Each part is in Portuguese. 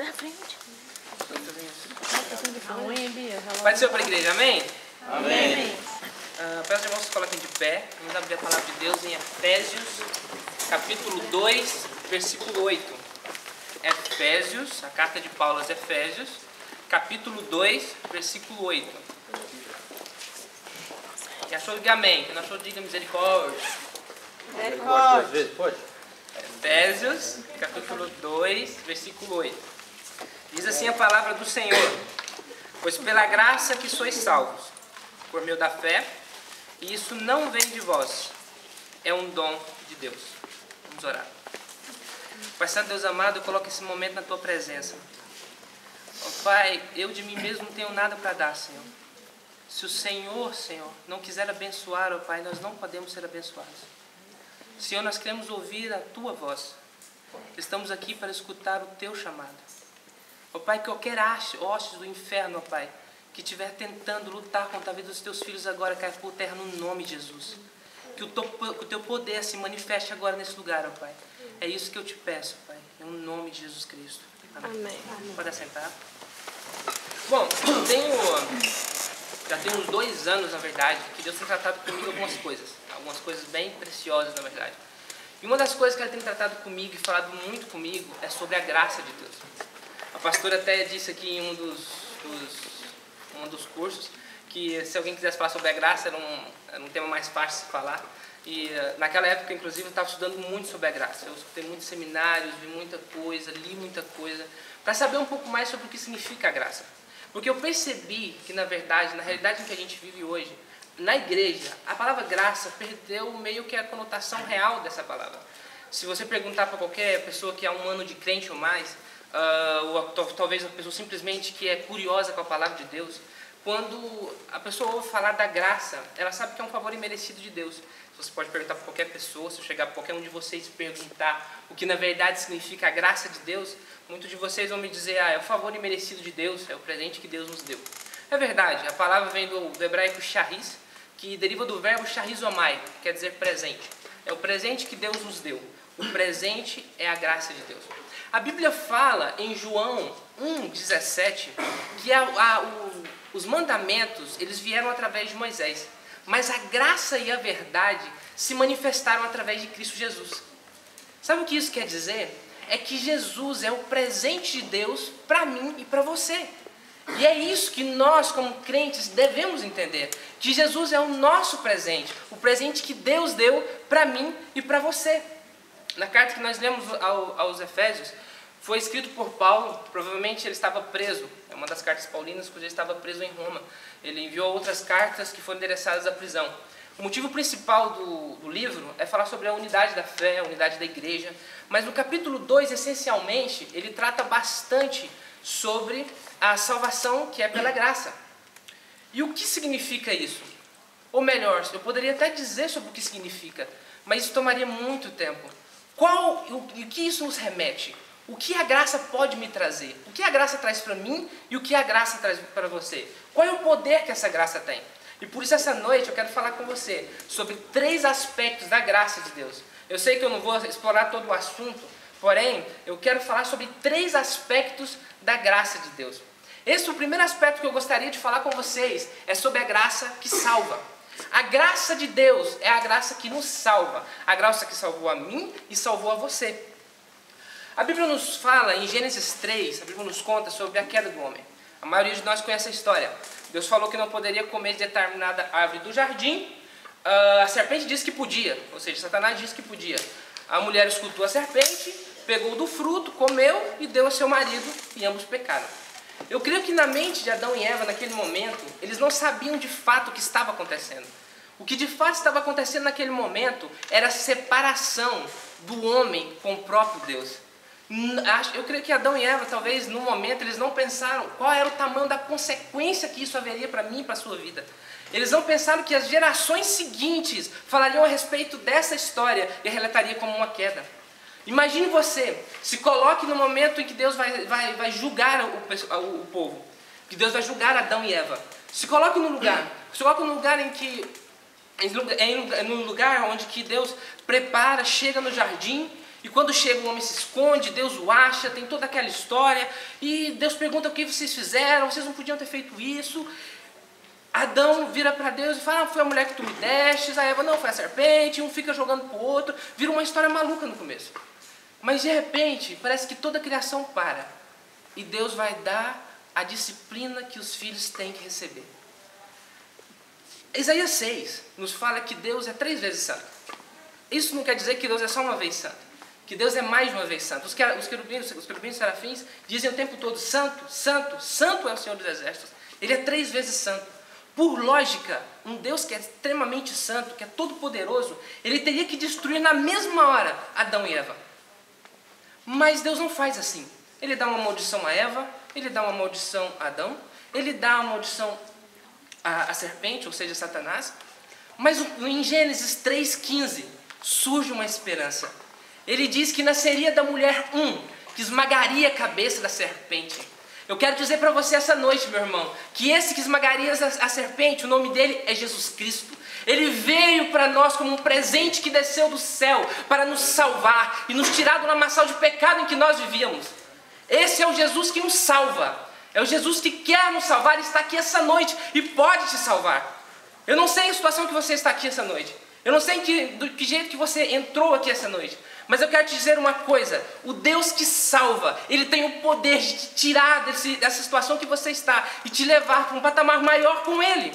Sai da frente. Pai do Senhor para a igreja, amém? Amém. Peço aos irmãos que se coloquem de pé. Vamos abrir a palavra de Deus em Efésios, capítulo 2, versículo 8. Efésios, a carta de Paulo aos Efésios, capítulo 2, versículo 8. Quem achou, diga amém. Quem não achou, diga misericórdia. Misericórdia. Duas vezes, pode? Efésios, capítulo 2, versículo 8. Diz assim a palavra do Senhor: pois pela graça que sois salvos, por meio da fé, e isso não vem de vós, é um dom de Deus. Vamos orar. Pai Santo, Deus amado, eu coloco esse momento na Tua presença. Oh, Pai, eu de mim mesmo não tenho nada para dar, Senhor. Se o Senhor, não quiser abençoar, oh Pai, nós não podemos ser abençoados. Senhor, nós queremos ouvir a Tua voz. Estamos aqui para escutar o Teu chamado. Ó Pai, que qualquer hostes do inferno, ó Pai, que estiver tentando lutar contra a vida dos Teus filhos agora, cai por terra no nome de Jesus. Que o Teu poder se manifeste agora nesse lugar, ó Pai. É isso que eu te peço, Pai, em nome de Jesus Cristo. Amém. Pode assentar. Bom, já tem uns 2 anos, na verdade, que Deus tem tratado comigo algumas coisas bem preciosas, na verdade. E uma das coisas que Ele tem tratado comigo e falado muito comigo é sobre a graça de Deus. A pastora até disse aqui em um dos cursos que se alguém quisesse falar sobre a graça era um tema mais fácil de se falar. E naquela época, inclusive, eu estava estudando muito sobre a graça. Eu escutei muitos seminários, vi muita coisa, li muita coisa, para saber um pouco mais sobre o que significa a graça. Porque eu percebi que, na verdade, na realidade em que a gente vive hoje, na igreja, a palavra graça perdeu meio que a conotação real dessa palavra. Se você perguntar para qualquer pessoa que há 1 ano de crente ou mais, ou talvez a pessoa simplesmente que é curiosa com a palavra de Deus, quando a pessoa ouve falar da graça, ela sabe que é um favor imerecido de Deus. Você pode perguntar para qualquer pessoa, se eu chegar para qualquer um de vocês e perguntar o que na verdade significa a graça de Deus, muitos de vocês vão me dizer, é o favor imerecido de Deus, é o presente que Deus nos deu. É verdade, a palavra vem do hebraico charis, que deriva do verbo charizomai, que quer dizer presente. É o presente que Deus nos deu. O presente é a graça de Deus. A Bíblia fala em João 1,17 que os mandamentos eles vieram através de Moisés, mas a graça e a verdade se manifestaram através de Cristo Jesus. Sabe o que isso quer dizer? É que Jesus é o presente de Deus para mim e para você. E é isso que nós, como crentes, devemos entender. Que Jesus é o nosso presente. O presente que Deus deu para mim e para você. Na carta que nós lemos aos Efésios, foi escrito por Paulo. Provavelmente ele estava preso. É uma das cartas paulinas, porque ele estava preso em Roma. Ele enviou outras cartas que foram endereçadas à prisão. O motivo principal do livro é falar sobre a unidade da fé, a unidade da igreja. Mas no capítulo 2, essencialmente, ele trata bastante sobre a salvação que é pela graça. E o que significa isso? Ou melhor, eu poderia até dizer sobre o que significa, mas isso tomaria muito tempo. O que isso nos remete? O que a graça pode me trazer? O que a graça traz para mim e o que a graça traz para você? Qual é o poder que essa graça tem? E por isso essa noite eu quero falar com você sobre 3 aspectos da graça de Deus. Eu sei que eu não vou explorar todo o assunto, porém eu quero falar sobre 3 aspectos da graça de Deus. Esse é o primeiro aspecto que eu gostaria de falar com vocês, é sobre a graça que salva. A graça de Deus é a graça que nos salva. A graça que salvou a mim e salvou a você. A Bíblia nos fala, em Gênesis 3, a Bíblia nos conta sobre a queda do homem. A maioria de nós conhece a história. Deus falou que não poderia comer de determinada árvore do jardim. A serpente disse que podia, ou seja, Satanás disse que podia. A mulher escutou a serpente, pegou do fruto, comeu e deu a seu marido e ambos pecaram. Eu creio que na mente de Adão e Eva, naquele momento, eles não sabiam de fato o que estava acontecendo. O que de fato estava acontecendo naquele momento era a separação do homem com o próprio Deus. Eu creio que Adão e Eva, talvez, no momento, eles não pensaram qual era o tamanho da consequência que isso haveria para mim e para a sua vida. Eles não pensaram que as gerações seguintes falariam a respeito dessa história e relatariam como uma queda. Imagine você, se coloque no momento em que Deus vai julgar o povo, que Deus vai julgar Adão e Eva. Se coloque no lugar em que, no lugar onde que Deus prepara, chega no jardim E quando chega, o homem se esconde, Deus o acha, tem toda aquela história. E Deus pergunta o que vocês fizeram, vocês não podiam ter feito isso. Adão vira para Deus e fala, foi a mulher que tu me destes. A Eva, não, foi a serpente. Um fica jogando para o outro. Vira uma história maluca no começo. Mas de repente, parece que toda a criação para. E Deus vai dar a disciplina que os filhos têm que receber. Isaías 6 nos fala que Deus é 3 vezes santo. Isso não quer dizer que Deus é só uma vez santo. Que Deus é mais de uma vez santo. Os querubins e serafins dizem o tempo todo, santo, santo, santo é o Senhor dos Exércitos. Ele é 3 vezes santo. Por lógica, um Deus que é extremamente santo, que é todo poderoso, ele teria que destruir na mesma hora Adão e Eva. Mas Deus não faz assim. Ele dá uma maldição a Eva, ele dá uma maldição a Adão, ele dá uma maldição à serpente, ou seja, Satanás. Mas em Gênesis 3,15 surge uma esperança. Ele diz que nasceria da mulher que esmagaria a cabeça da serpente. Eu quero dizer para você essa noite, meu irmão, que esse que esmagaria a serpente, o nome dele é Jesus Cristo. Ele veio para nós como um presente que desceu do céu para nos salvar e nos tirar do lamaçal de pecado em que nós vivíamos. Esse é o Jesus que nos salva. É o Jesus que quer nos salvar e está aqui essa noite e pode te salvar. Eu não sei a situação que você está aqui essa noite. Eu não sei do que jeito que você entrou aqui essa noite. Mas eu quero te dizer uma coisa. O Deus que salva, Ele tem o poder de te tirar dessa situação que você está e te levar para um patamar maior com Ele.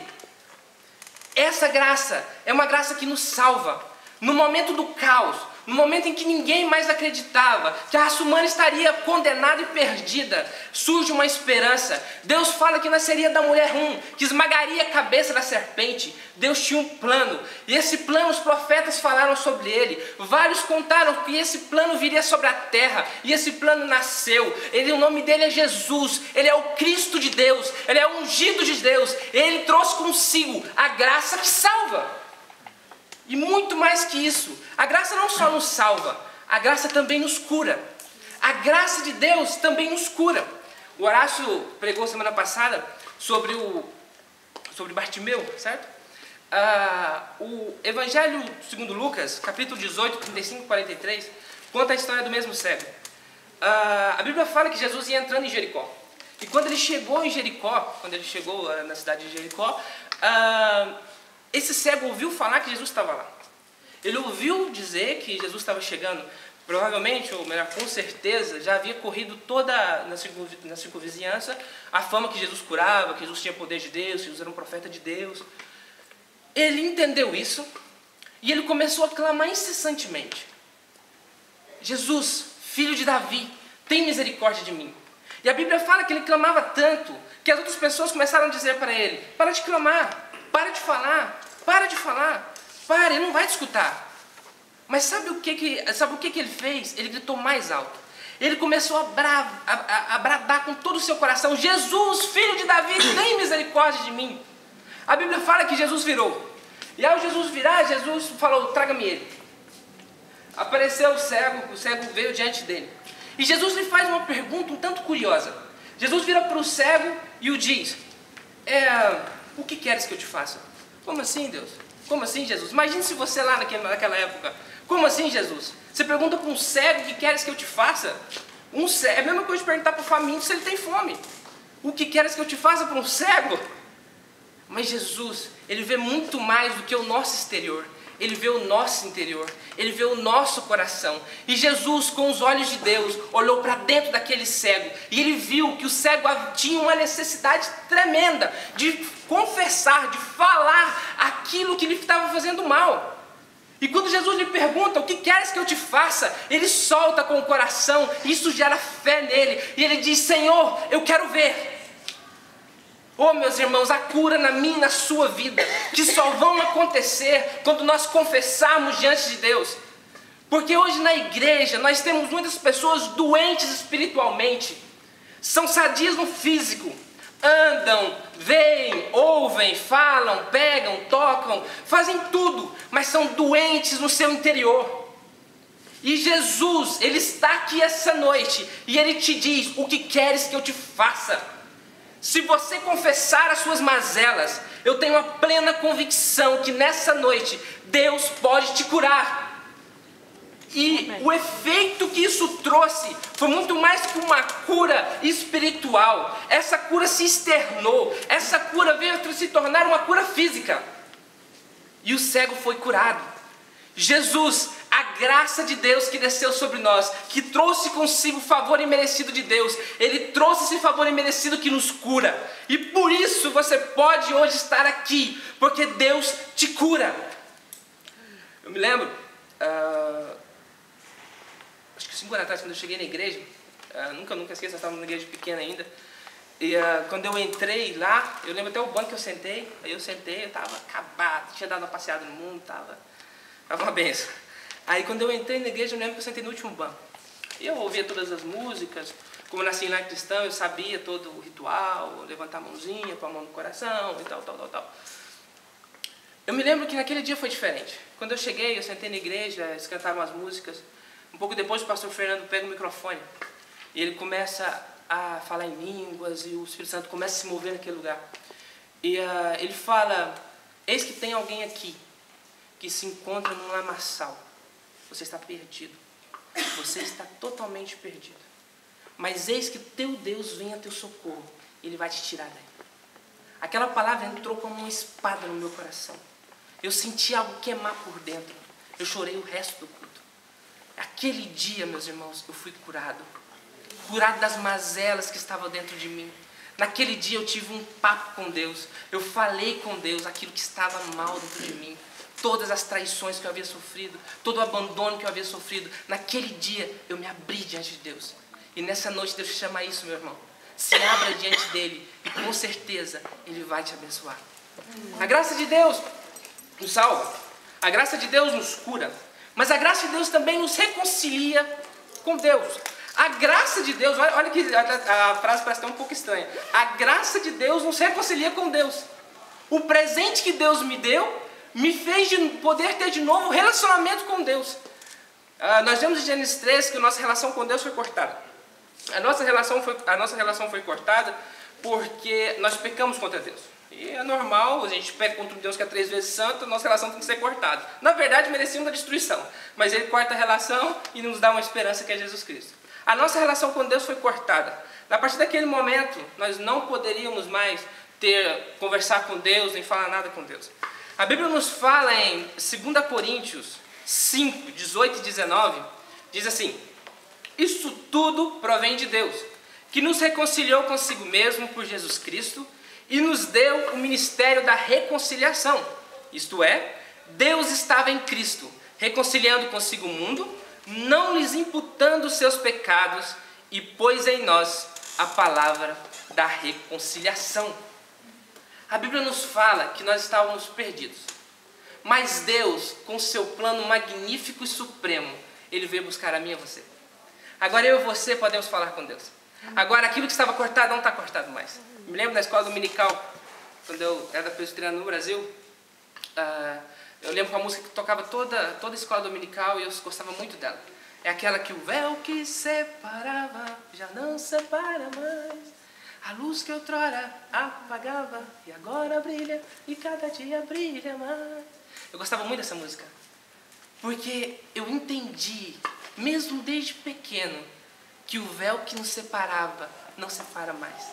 Essa graça é uma graça que nos salva. No momento do caos, no momento em que ninguém mais acreditava que a raça humana estaria condenada e perdida, surge uma esperança. Deus fala que nasceria da mulher que esmagaria a cabeça da serpente. Deus tinha um plano, e esse plano os profetas falaram sobre ele. Vários contaram que esse plano viria sobre a terra, e esse plano nasceu. O nome dele é Jesus, ele é o Cristo de Deus, ele é o ungido de Deus. Ele trouxe consigo a graça que salva. E muito mais que isso, a graça não só nos salva, a graça também nos cura. A graça de Deus também nos cura. O Horácio pregou semana passada sobre Bartimeu, certo? O Evangelho segundo Lucas, capítulo 18, 35 e 43, conta a história do mesmo cego. A Bíblia fala que Jesus ia entrando em Jericó. E quando ele chegou em Jericó, na cidade de Jericó, esse cego ouviu falar que Jesus estava lá. Ele ouviu dizer que Jesus estava chegando. Provavelmente, ou melhor, com certeza, já havia corrido toda na circunvizinhança a fama que Jesus curava, que Jesus tinha poder de Deus, que Jesus era um profeta de Deus. Ele entendeu isso e ele começou a clamar incessantemente: Jesus, filho de Davi, tem misericórdia de mim. E a Bíblia fala que ele clamava tanto que as outras pessoas começaram a dizer para ele: para de clamar, para de falar, ele não vai te escutar. Mas sabe o que ele fez? Ele gritou mais alto. Ele começou a bradar com todo o seu coração: Jesus, filho de Davi, tem misericórdia de mim. A Bíblia fala que Jesus virou. E ao Jesus virar, Jesus falou: traga-me ele. Apareceu o cego veio diante dele. E Jesus lhe faz uma pergunta um tanto curiosa. Jesus vira para o cego e o diz: o que queres que eu te faça? Como assim, Deus? Como assim, Jesus? Imagine se você lá naquela época. Como assim, Jesus? Você pergunta para um cego: o que queres que eu te faça? É a mesma coisa de perguntar para o faminto se ele tem fome. O que queres que eu te faça para um cego? Mas Jesus, ele vê muito mais do que o nosso exterior. Ele vê o nosso interior, ele vê o nosso coração. E Jesus, com os olhos de Deus, olhou para dentro daquele cego e ele viu que o cego tinha uma necessidade tremenda de confessar, de falar aquilo que lhe estava fazendo mal. E quando Jesus lhe pergunta: o que queres que eu te faça? Ele solta com o coração, isso gera fé nele, e ele diz: Senhor, eu quero ver. Oh, meus irmãos, a cura na minha e na sua vida, que só vão acontecer quando nós confessarmos diante de Deus. Porque hoje na igreja nós temos muitas pessoas doentes espiritualmente, são sadias no físico, andam, veem, ouvem, falam, pegam, tocam, fazem tudo, mas são doentes no seu interior. E Jesus, Ele está aqui essa noite e Ele te diz: o que queres que eu te faça? Se você confessar as suas mazelas, eu tenho a plena convicção que nessa noite Deus pode te curar. E Amém. o efeito que isso trouxe foi muito mais que uma cura espiritual. Essa cura se externou. Essa cura veio a se tornar uma cura física. E o cego foi curado. Jesus, a graça de Deus que desceu sobre nós, que trouxe consigo o favor imerecido de Deus, Ele trouxe esse favor imerecido que nos cura. E por isso você pode hoje estar aqui, porque Deus te cura. Eu me lembro, acho que 5 anos atrás, quando eu cheguei na igreja, nunca esqueço, eu estava numa igreja pequena ainda, e quando eu entrei lá, eu lembro até o banco que eu sentei, eu estava acabado, tinha dado uma passeada no mundo, estava uma benção. Aí quando eu entrei na igreja, eu lembro que eu sentei no último banco. E eu ouvia todas as músicas, como eu nasci lá cristão, eu sabia todo o ritual, levantar a mãozinha, pôr a mão no coração e tal. Eu me lembro que naquele dia foi diferente. Quando eu cheguei, eu sentei na igreja, eles cantaram as músicas. Um pouco depois o pastor Fernando pega o microfone e ele começa a falar em línguas e o Espírito Santo começa a se mover naquele lugar. E ele fala: eis que tem alguém aqui que se encontra num lamaçal. Você está perdido. Você está totalmente perdido. Mas eis que teu Deus vem a teu socorro. Ele vai te tirar daí. Aquela palavra entrou como uma espada no meu coração. Eu senti algo queimar por dentro. Eu chorei o resto do culto. Aquele dia, meus irmãos, eu fui curado. Curado das mazelas que estavam dentro de mim. Naquele dia eu tive um papo com Deus. Eu falei com Deus aquilo que estava mal dentro de mim. Todas as traições que eu havia sofrido, todo o abandono que eu havia sofrido. Naquele dia eu me abri diante de Deus. E nessa noite Deus chama isso, meu irmão. Se abra diante dele e com certeza ele vai te abençoar. A graça de Deus nos salva. A graça de Deus nos cura. Mas a graça de Deus também nos reconcilia com Deus. A graça de Deus, olha que a frase parece até um pouco estranha. A graça de Deus nos reconcilia com Deus. O presente que Deus me deu me fez poder ter de novo relacionamento com Deus. Nós vemos em Gênesis 3 que a nossa relação com Deus foi cortada. A nossa relação foi cortada porque nós pecamos contra Deus. E é normal, a gente peca contra um Deus que é 3 vezes santo, a nossa relação tem que ser cortada. Na verdade, merecíamos a destruição, mas Ele corta a relação e nos dá uma esperança que é Jesus Cristo. A nossa relação com Deus foi cortada. A partir daquele momento, nós não poderíamos mais conversar com Deus, nem falar nada com Deus. A Bíblia nos fala em 2 Coríntios 5, 18 e 19, diz assim: isso tudo provém de Deus, que nos reconciliou consigo mesmo por Jesus Cristo e nos deu o ministério da reconciliação. Isto é, Deus estava em Cristo, reconciliando consigo o mundo, não lhes imputando os seus pecados, e pôs em nós a palavra da reconciliação. A Bíblia nos fala que nós estávamos perdidos, mas Deus, com seu plano magnífico e supremo, Ele veio buscar a mim e a você. Agora eu e você podemos falar com Deus. Agora aquilo que estava cortado não está cortado mais. Me lembro na escola dominical, quando eu era presbiteriano no Brasil, eu lembro que a música que tocava toda a escola dominical e eu gostava muito dela. É aquela que o véu que separava já não separa mais. A luz que outrora apagava e agora brilha e cada dia brilha mais. Eu gostava muito dessa música, porque eu entendi, mesmo desde pequeno, que o véu que nos separava não separa mais.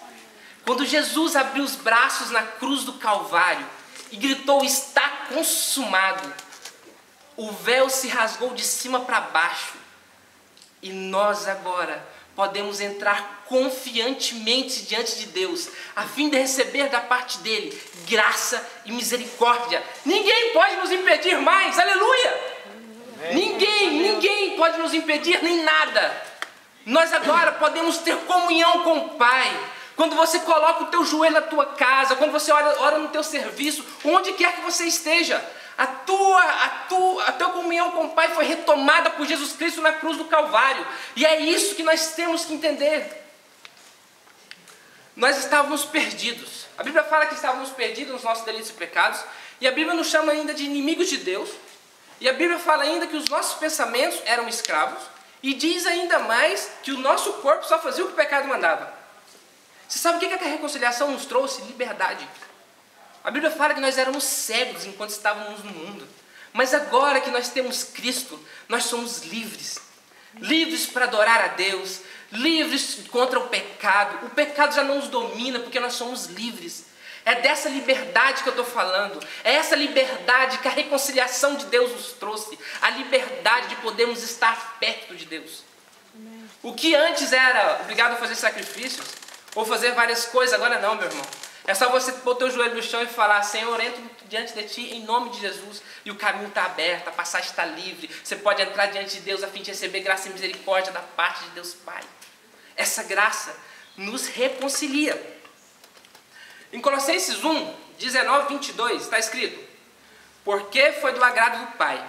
Quando Jesus abriu os braços na cruz do Calvário e gritou: está consumado, o véu se rasgou de cima para baixo e nós agora podemos entrar confiantemente diante de Deus, a fim de receber da parte dele graça e misericórdia. Ninguém pode nos impedir mais, aleluia! Ninguém pode nos impedir, nem nada. Nós agora podemos ter comunhão com o Pai. Quando você coloca o teu joelho na tua casa, quando você ora no teu serviço, onde quer que você esteja, a tua comunhão com o Pai foi retomada por Jesus Cristo na cruz do Calvário. E é isso que nós temos que entender. Nós estávamos perdidos. A Bíblia fala que estávamos perdidos nos nossos delitos e pecados. E a Bíblia nos chama ainda de inimigos de Deus. E a Bíblia fala ainda que os nossos pensamentos eram escravos. E diz ainda mais que o nosso corpo só fazia o que o pecado mandava. Você sabe o que a reconciliação nos trouxe? Liberdade. A Bíblia fala que nós éramos cegos enquanto estávamos no mundo. Mas agora que nós temos Cristo, nós somos livres. Livres para adorar a Deus, livres contra o pecado. O pecado já não nos domina porque nós somos livres. É dessa liberdade que eu estou falando. É essa liberdade que a reconciliação de Deus nos trouxe. A liberdade de podermos estar perto de Deus. O que antes era obrigado a fazer sacrifícios, ou fazer várias coisas, agora não, meu irmão. É só você pôr o teu joelho no chão e falar: Senhor, entro diante de Ti em nome de Jesus. E o caminho está aberto, a passagem está livre. Você pode entrar diante de Deus a fim de receber graça e misericórdia da parte de Deus Pai. Essa graça nos reconcilia. Em Colossenses 1, 19, 22, está escrito: porque foi do agrado do Pai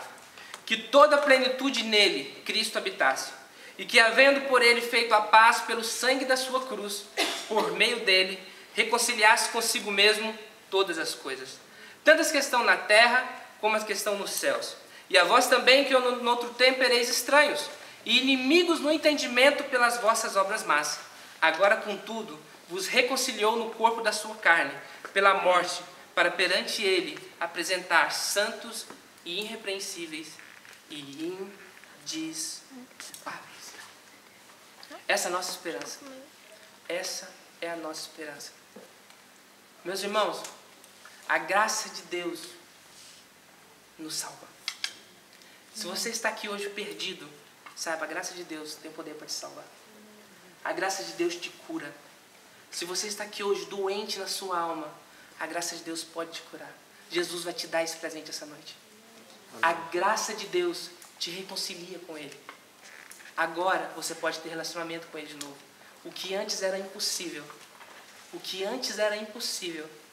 que toda a plenitude nele, Cristo, habitasse, e que, havendo por ele feito a paz pelo sangue da sua cruz, por meio dele, reconciliasse consigo mesmo todas as coisas, tanto as que estão na terra, como as que estão nos céus. E a vós também, que no outro tempo ereis estranhos, e inimigos no entendimento pelas vossas obras más. Agora, contudo, vos reconciliou no corpo da sua carne, pela morte, para perante ele apresentar santos e irrepreensíveis e indisculpáveis. Essa é a nossa esperança. Essa é a nossa esperança. Meus irmãos, a graça de Deus nos salva. Se você está aqui hoje perdido, saiba, a graça de Deus tem poder para te salvar. A graça de Deus te cura. Se você está aqui hoje doente na sua alma, a graça de Deus pode te curar. Jesus vai te dar esse presente essa noite. A graça de Deus te reconcilia com Ele. Agora você pode ter relacionamento com Ele de novo. O que antes era impossível,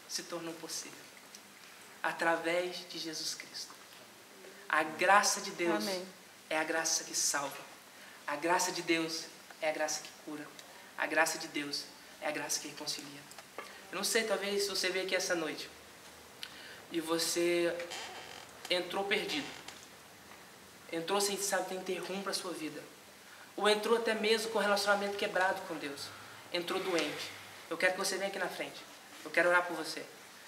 se tornou possível. Através de Jesus Cristo. A graça de Deus é a graça que salva. A graça de Deus é a graça que cura. A graça de Deus é a graça que reconcilia. Eu não sei, talvez você veio aqui essa noite e você entrou perdido. Entrou sem ter rumo para a sua vida. Ou entrou até mesmo com o relacionamento quebrado com Deus. Entrou doente. Eu quero que você venha aqui na frente. Eu quero orar por você.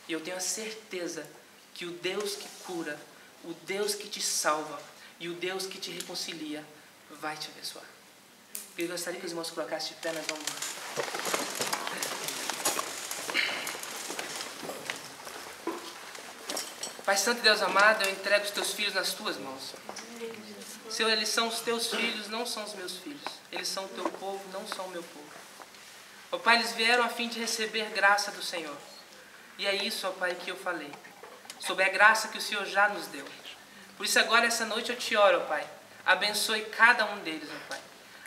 E eu tenho a certeza que o Deus que cura, o Deus que te salva e o Deus que te reconcilia vai te abençoar. Eu gostaria que os irmãos colocassem de pé, nós vamos lá. Pai Santo e Deus amado, eu entrego os teus filhos nas tuas mãos. Senhor, eles são os teus filhos, não são os meus filhos. Eles são o teu povo, não são o meu povo. Ó Pai, eles vieram a fim de receber graça do Senhor. E é isso, ó Pai, que eu falei. Sobre a graça que o Senhor já nos deu. Por isso agora, essa noite, eu te oro, ó Pai. Abençoe cada um deles, ó Pai.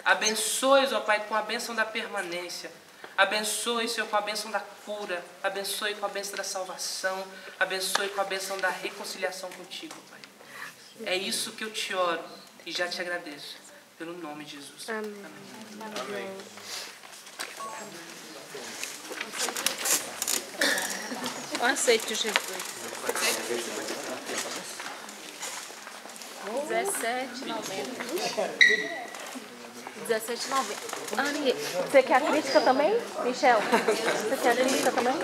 Abençoe-os, ó Pai, com a bênção da permanência. Abençoe, Senhor, com a bênção da cura. Abençoe com a bênção da salvação. Abençoe com a bênção da reconciliação contigo, Pai. É isso que eu te oro e já te agradeço. Pelo nome de Jesus. Amém. Amém. Eu aceito Jesus. 17,90. Anne, você quer a crítica também? Michel, você quer a crítica também?